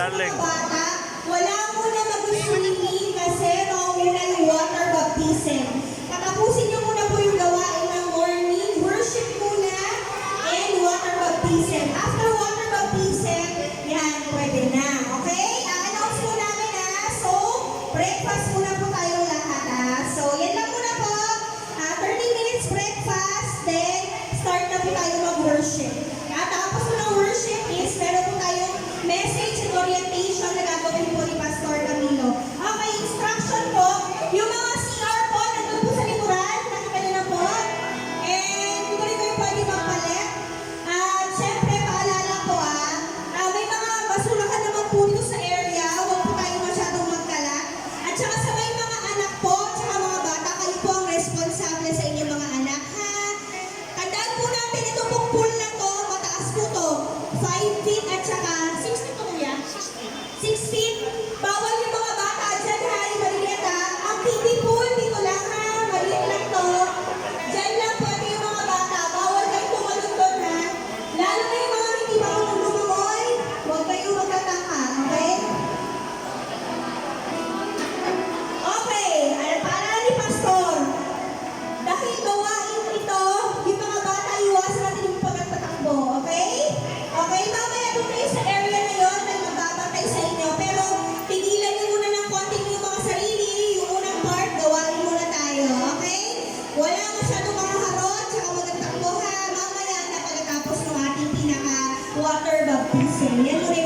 darling. Bata, wala muna mag-swimming kasi mauna yung water baptism. Tatapusin niyo muna po yung gawain ng morning, worship muna, and water baptism. After water baptism, yan, pwede na. Okay? Announce po namin So, breakfast muna po tayong lahat So, yan lang muna po. 30 minutes breakfast, then start na po tayo mag-worship. Tapos po ng worship is meron po tayong message and orientation na gagawin po ni Pastor Camilo. Okay, instruction po. Yung mga CR po, nandun po sa likuran. Nakita nyo na po. And kung rin kayo pwede magpalit. At syempre, paalala po may mga basurahan naman po dito sa area. Huwag po tayo masyadong magkalat. At saka sa may mga anak po, at saka mga bata, kayo po ang responsable sa inyong mga anak. Tandaan po natin, ito pong pool na to, mataas po to. 5 feet at saka 6 feet po kuya? 6 feet. Bawal yung mga bata dyan yung maliit Ang kiddie pool, dito lang maliit lang to. Dyan lang pwede yung mga bata. Bawal kayo tumalon doon Lalo na yung mga hindi marunong lumangoy. Huwag kayo magtataka, okay? Okay, para ni Pastor. Dahil gawain ito, yung mga bata, iwasan natin yung pagtatakbo, okay? Okay, mamaya doon kayo sa area na yun, may magbabantay sa inyo. Pero pigilan niyo muna ng konting yung mga sarili, yung unang part, gawain muna tayo, okay? Wala masyadong mga harot, tsaka magtatakbo mamaya na pagkatapos ng ating pinaka-water baptism. Yan muna